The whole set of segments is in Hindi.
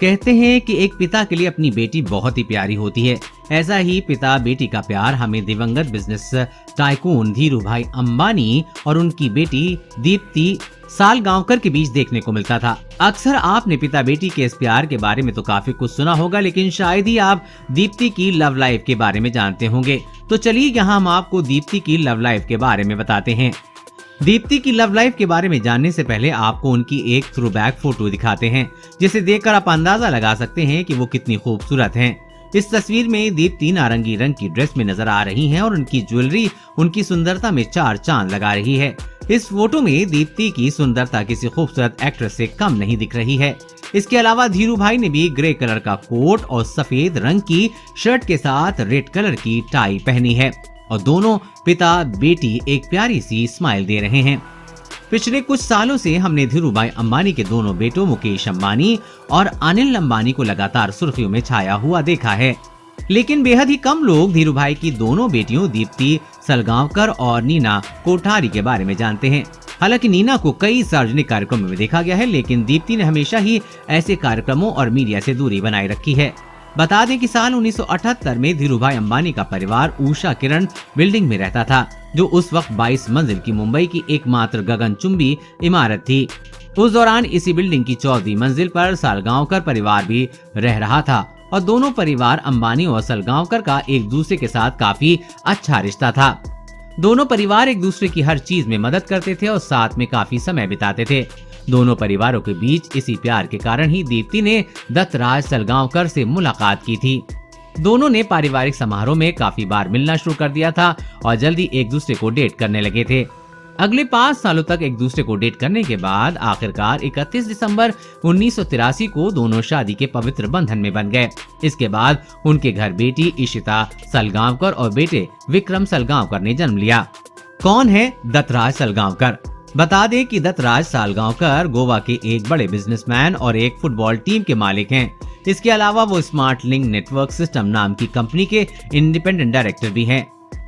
कहते हैं कि एक पिता के लिए अपनी बेटी बहुत ही प्यारी होती है। ऐसा ही पिता बेटी का प्यार हमें दिवंगत बिजनेस टाइकून धीरूभाई अंबानी और उनकी बेटी दीप्ति सालगांवकर के बीच देखने को मिलता था। अक्सर आपने पिता बेटी के इस प्यार के बारे में तो काफी कुछ सुना होगा, लेकिन शायद ही आप दीप्ति की लव लाइफ के बारे में जानते होंगे। तो चलिए यहाँ हम आपको दीप्ति की लव लाइफ के बारे में बताते हैं। दीप्ति की लव लाइफ के बारे में जानने से पहले आपको उनकी एक थ्रोबैक फोटो दिखाते हैं, जिसे देखकर आप अंदाजा लगा सकते हैं कि वो कितनी खूबसूरत हैं। इस तस्वीर में दीप्ति नारंगी रंग की ड्रेस में नजर आ रही हैं और उनकी ज्वेलरी उनकी सुंदरता में चार चांद लगा रही है। इस फोटो में दीप्ति की सुंदरता किसी खूबसूरत एक्ट्रेस से कम नहीं दिख रही है। इसके अलावा धीरूभाई ने भी ग्रे कलर का कोट और सफेद रंग की शर्ट के साथ रेड कलर की टाई पहनी है और दोनों पिता बेटी एक प्यारी सी स्माइल दे रहे हैं। पिछले कुछ सालों से हमने धीरूभाई अंबानी के दोनों बेटों मुकेश अंबानी और अनिल अंबानी को लगातार सुर्खियों में छाया हुआ देखा है, लेकिन बेहद ही कम लोग धीरूभाई की दोनों बेटियों दीप्ति सालगांवकर और नीना कोठारी के बारे में जानते हैं। हालांकि नीना को कई सार्वजनिक कार्यक्रमों में देखा गया है, लेकिन दीप्ति ने हमेशा ही ऐसे कार्यक्रमों और मीडिया से दूरी बनाए रखी है। बता दें कि साल 1978 में धीरूभाई अंबानी का परिवार उषा किरण बिल्डिंग में रहता था, जो उस वक्त 22 मंजिल की मुंबई की एकमात्र गगनचुंबी इमारत थी। उस दौरान इसी बिल्डिंग की 14वीं मंजिल पर सालगांवकर परिवार भी रह रहा था और दोनों परिवार अंबानी और सालगांवकर का एक दूसरे के साथ काफी अच्छा रिश्ता था। दोनों परिवार एक दूसरे की हर चीज में मदद करते थे और साथ में काफी समय बिताते थे। दोनों परिवारों के बीच इसी प्यार के कारण ही दीप्ति ने दत्तराज सालगांवकर से मुलाकात की थी। दोनों ने पारिवारिक समारोह में काफी बार मिलना शुरू कर दिया था और जल्दी एक दूसरे को डेट करने लगे थे। अगले 5 सालों तक एक दूसरे को डेट करने के बाद आखिरकार 31 दिसंबर 1983 को दोनों शादी के पवित्र बंधन में बन गए। इसके बाद उनके घर बेटी इशिता सालगांवकर और बेटे विक्रम सालगांवकर ने जन्म लिया। कौन है दत्तराज सालगांवकर? बता दें कि दत्तराज सालगांवकर गोवा के एक बड़े बिजनेसमैन और एक फुटबॉल टीम के मालिक हैं। इसके अलावा वो स्मार्ट लिंक नेटवर्क सिस्टम नाम की कंपनी के इंडिपेंडेंट डायरेक्टर भी हैं।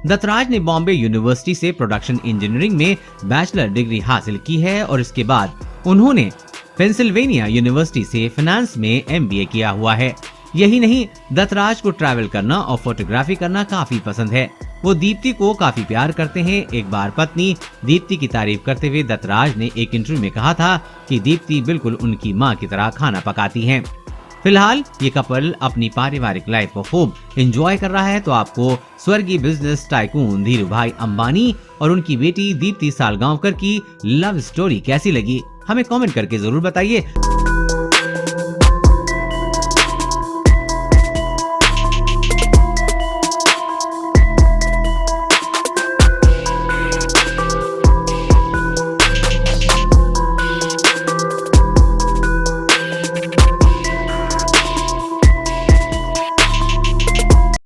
दत्तराज ने बॉम्बे यूनिवर्सिटी से प्रोडक्शन इंजीनियरिंग में बैचलर डिग्री हासिल की है और इसके बाद उन्होंने पेंसिल्वेनिया यूनिवर्सिटी से फाइनेंस में MBA किया हुआ है। यही नहीं, दत्तराज को ट्रैवल करना और फोटोग्राफी करना काफी पसंद है। वो दीप्ति को काफी प्यार करते हैं। एक बार पत्नी दीप्ति की तारीफ करते हुए दत्तराज ने एक इंटरव्यू में कहा था कि दीप्ति बिल्कुल उनकी माँ की तरह खाना पकाती हैं। फिलहाल ये कपल अपनी पारिवारिक लाइफ को खूब एंजॉय कर रहा है। तो आपको स्वर्गीय बिजनेस टाइकून धीरूभाई अंबानी और उनकी बेटी दीप्ति सालगांवकर की लव स्टोरी कैसी लगी? हमें कमेंट करके जरूर बताइए।